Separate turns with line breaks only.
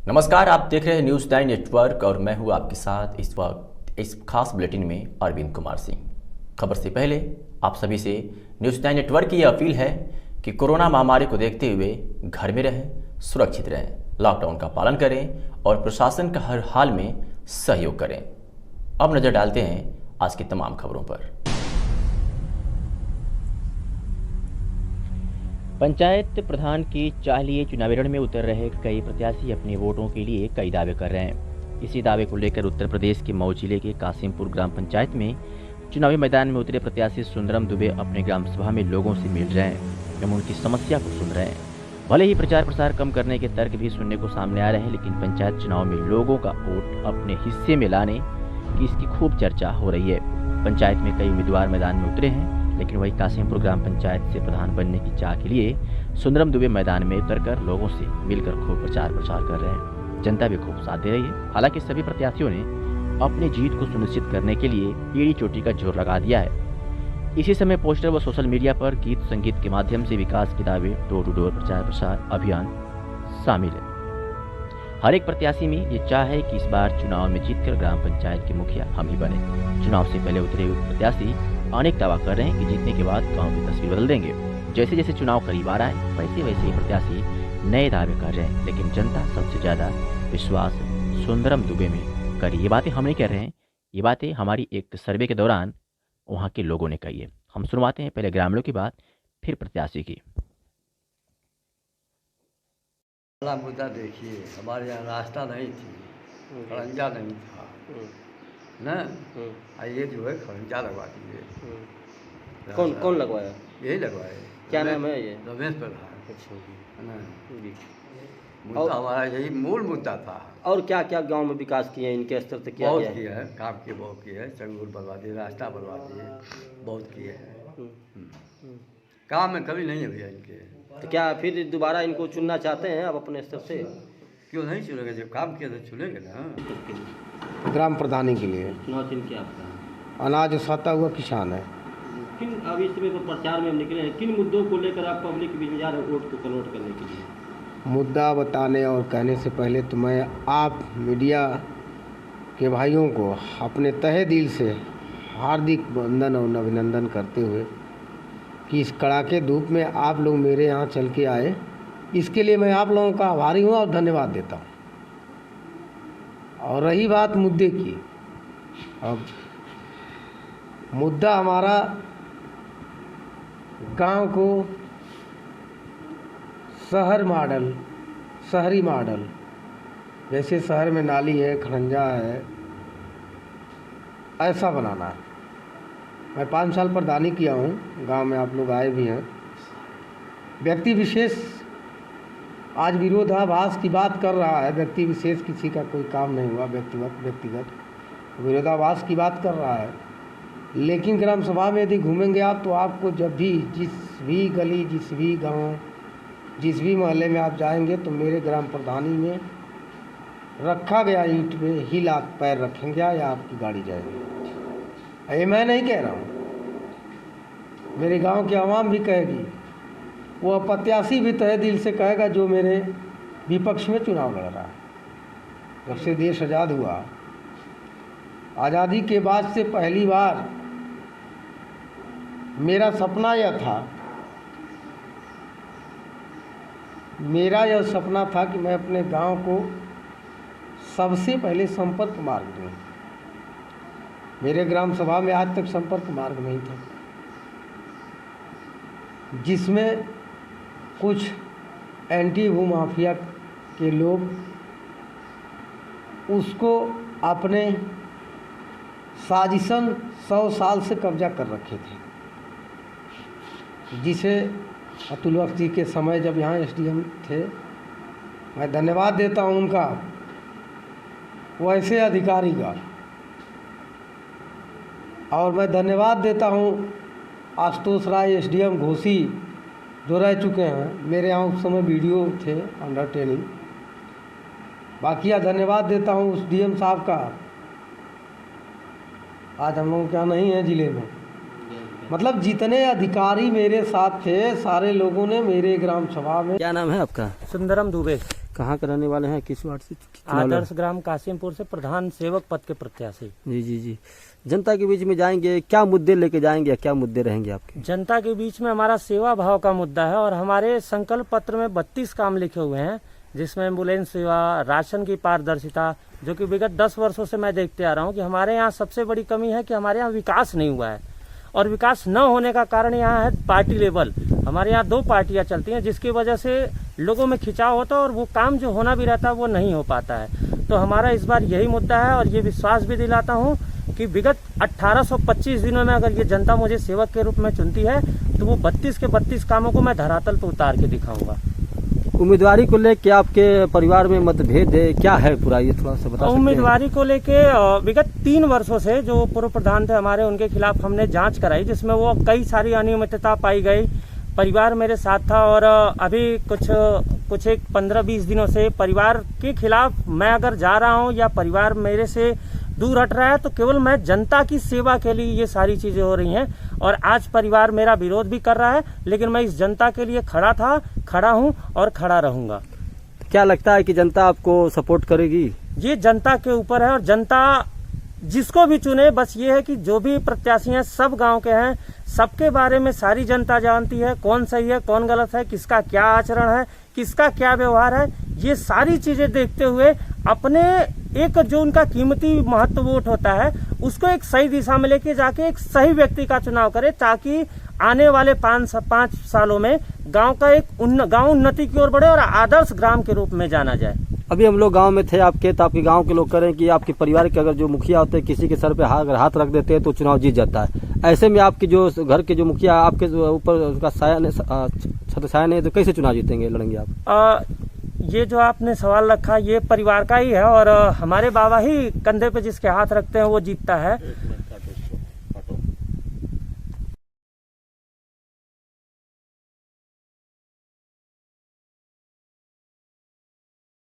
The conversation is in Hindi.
नमस्कार, आप देख रहे हैं न्यूज़ 9 नेटवर्क और मैं हूं आपके साथ इस वक्त इस खास बुलेटिन में अरविंद कुमार सिंह। खबर से पहले आप सभी से न्यूज़ 9 नेटवर्क की यह अपील है कि कोरोना महामारी को देखते हुए घर में रहें, सुरक्षित रहें, लॉकडाउन का पालन करें और प्रशासन का हर हाल में सहयोग करें। अब नज़र डालते हैं आज की तमाम खबरों पर।
पंचायत प्रधान की चाह लिए चुनावी रण में उतर रहे कई प्रत्याशी अपने वोटों के लिए कई दावे कर रहे हैं। इसी दावे को लेकर उत्तर प्रदेश के मऊ जिले के कासिमपुर ग्राम पंचायत में चुनावी मैदान में उतरे प्रत्याशी सुंदरम दुबे अपने ग्राम सभा में लोगों से मिल रहे हैं एवं उनकी समस्या को सुन रहे हैं। भले ही प्रचार प्रसार कम करने के तर्क भी सुनने को सामने आ रहे हैं, लेकिन पंचायत चुनाव में लोगों का वोट अपने हिस्से में लाने की इसकी खूब चर्चा हो रही है। पंचायत में कई उम्मीदवार मैदान में उतरे हैं, लेकिन वही कासिमपुर ग्राम पंचायत से प्रधान बनने की चाह के लिए सुंदरम दुबे मैदान में उतरकर लोगों से मिलकर खूब प्रचार कर रहे हैं। जनता भी खूब साथ दे रही है। हालांकि सभी प्रत्याशियों ने अपनी जीत को सुनिश्चित करने के लिए एड़ी चोटी का जोर लगा दिया है। इसी समय पोस्टर व सोशल मीडिया पर गीत संगीत के माध्यम से विकास के दावे, डोर टू डोर प्रचार प्रसार अभियान शामिल है। हर एक प्रत्याशी में ये चाह है कि इस बार चुनाव में जीतकर ग्राम पंचायत के मुखिया हम ही बने। चुनाव से पहले उतरे प्रत्याशी अनेक दावा कर रहे हैं कि जीतने के बाद गांव की तस्वीर बदल देंगे। जैसे जैसे चुनाव करीब आ रहा है वैसे वैसे ही प्रत्याशी नए दावे कर रहे हैं, लेकिन जनता सबसे ज्यादा विश्वास सुंदरम दुबे में करी। ये बातें हम नहीं कह रहे हैं, ये बातें हमारी एक सर्वे के दौरान वहाँ के लोगों ने कही है। हम सुनवाते हैं पहले ग्रामीणों की बात, फिर प्रत्याशी की।
मुद्दा देखिए, हमारे यहाँ रास्ता नहीं थी, खरंजा नहीं था न, ये जो है खरंजा लगवा दिए।
कौन लगवाया?
यही लगवाए।
क्या नाम है ये?
रमेश प्रधान।
अच्छा
जी। मुद्दा हमारा यही मूल मुद्दा था।
और क्या क्या गांव में विकास किए हैं, इनके स्तर से क्या
बहुत
किया
किया है, काम किए, बहुत किए हैं। चंगुल बनवा दिए, रास्ता बनवा दिए, बहुत किए हैं। काम में कभी नहीं है भैया इनके।
तो क्या फिर दोबारा इनको चुनना चाहते हैं अब अपने स्तर से?
क्यों नहीं चुनेंगे? जब काम किया तो चुनेंगे ना।
ग्राम प्रधानी के लिए
चुनाव चिन्ह क्या आपका?
अनाज उसाता हुआ किसान है।
किन अब इस समय तो प्रचार में हम निकले हैं, किन मुद्दों को लेकर आप पब्लिक के बीच में जा रहे हैं वोट को कन्वर्ट करने के लिए?
मुद्दा बताने और कहने से पहले तो मैं आप मीडिया के भाइयों को अपने तहे दिल से हार्दिक वंदन और अभिनंदन करते हुए कि इस कड़ाके धूप में आप लोग मेरे यहाँ चल के आए, इसके लिए मैं आप लोगों का आभारी हूँ और धन्यवाद देता हूँ। और रही बात मुद्दे की, अब मुद्दा हमारा गांव को शहरी मॉडल, जैसे शहर में नाली है, खरंजा है, ऐसा बनाना है। मैं 5 साल प्रधानी किया हूँ, गांव में आप लोग आए भी हैं। व्यक्ति विशेष आज विरोधाभास की बात कर रहा है, व्यक्ति विशेष किसी का कोई काम नहीं हुआ, व्यक्तिगत विरोधाभास की बात कर रहा है। लेकिन ग्राम सभा में यदि घूमेंगे आप तो आपको जब भी जिस भी गली, जिस भी गांव, जिस भी मोहल्ले में आप जाएंगे तो मेरे ग्राम प्रधानी में रखा गया ईंट में ही आप पैर रखेंगे या आपकी गाड़ी जाएगी। ये मैं नहीं कह रहा हूँ, मेरे गांव की आवाम भी कहेगी, वो प्रत्याशी भी तहे दिल से कहेगा जो मेरे विपक्ष में चुनाव लड़ रहा है। जब से देश आज़ाद हुआ, आज़ादी के बाद से पहली बार मेरा सपना था कि मैं अपने गांव को सबसे पहले संपर्क मार्ग दूँ। मेरे ग्राम सभा में आज तक संपर्क मार्ग नहीं था, जिसमें कुछ एंटी भू माफिया के लोग उसको अपने साजिशन 100 साल से कब्जा कर रखे थे, जिसे अतुल वक्त जी के समय जब यहाँ एसडीएम थे, मैं धन्यवाद देता हूँ उनका, वैसे अधिकारी का। और मैं धन्यवाद देता हूँ आशुतोष राय एसडीएम घोसी जो रह चुके हैं, मेरे यहाँ उस समय वीडियो थे अंडर ट्रेनिंग। बाकी धन्यवाद देता हूँ उस डीएम साहब का, आज हम लोग क्या नहीं है ज़िले में। मतलब जितने अधिकारी मेरे साथ थे सारे लोगों ने मेरे ग्राम सभा में।
क्या नाम है आपका?
सुंदरम दुबे। कहाँ के रहने वाले हैं, किस वार्ड से चुनाव लड़-
आदर्श ग्राम कासिमपुर से प्रधान सेवक पद के प्रत्याशी।
जी जी जी। जनता के बीच में जाएंगे, क्या मुद्दे लेके जाएंगे या क्या मुद्दे रहेंगे आपके?
जनता के बीच में हमारा सेवा भाव का मुद्दा है और हमारे संकल्प पत्र में 32 काम लिखे हुए हैं, जिसमें एम्बुलेंस सेवा, राशन की पारदर्शिता, जो कि विगत 10 वर्षों से मैं देखते आ रहा हूँ कि हमारे यहाँ सबसे बड़ी कमी है कि हमारे यहाँ विकास नहीं हुआ है। और विकास न होने का कारण यहाँ है पार्टी लेवल। हमारे यहाँ 2 पार्टियाँ चलती हैं, जिसकी वजह से लोगों में खिंचाव होता है और वो काम जो होना भी रहता है वो नहीं हो पाता है। तो हमारा इस बार यही मुद्दा है और ये विश्वास भी दिलाता हूँ कि विगत 1825 दिनों में अगर ये जनता मुझे सेवक के रूप में चुनती है तो वो 32 के 32 कामों को मैं धरातल पर उतार के दिखाऊंगा।
उम्मीदवारी को लेके आपके परिवार में मतभेद है, क्या है पूरा, ये थोड़ा सा बता सकते हैं?
उम्मीदवारी को लेके विगत 3 वर्षों से जो पूर्व प्रधान थे हमारे, उनके खिलाफ हमने जांच कराई, जिसमें वो कई सारी अनियमितता पाई गई। परिवार मेरे साथ था और अभी कुछ एक 15-20 दिनों से परिवार के खिलाफ मैं अगर जा रहा हूं या परिवार मेरे से दूर हट रहा है तो केवल मैं जनता की सेवा के लिए ये सारी चीजें हो रही हैं। और आज परिवार मेरा विरोध भी कर रहा है, लेकिन मैं इस जनता के लिए खड़ा हूं और खड़ा रहूंगा।
क्या लगता है कि जनता आपको सपोर्ट करेगी?
ये जनता के ऊपर है और जनता जिसको भी चुने, बस ये है कि जो भी प्रत्याशी हैं सब गांव के हैं, सबके बारे में सारी जनता जानती है, कौन सही है कौन गलत है, किसका क्या आचरण है, किसका क्या व्यवहार है। ये सारी चीजें देखते हुए अपने एक जो उनका कीमती महत्व वोट होता है उसको एक सही दिशा में लेके जाके एक सही व्यक्ति का चुनाव करे, ताकि आने वाले 5 सालों में गांव का एक गांव उन्नति की ओर बढ़े और आदर्श ग्राम के रूप में जाना जाए।
अभी हम लोग गांव में थे आपके, तो आपके गांव के लोग कह रहे हैं कि आपके परिवार के अगर जो मुखिया होते हैं किसी के सर पे अगर हाथ रख देते हैं तो चुनाव जीत जाता है। ऐसे में आपके जो घर के जो मुखिया आपके ऊपर उसका छत्र छाया नहीं, तो कैसे चुनाव जीतेंगे, लड़ेंगे आप?
ये जो आपने सवाल रखा ये परिवार का ही है और हमारे बाबा ही कंधे पे जिसके हाथ रखते हैं वो जीतता है।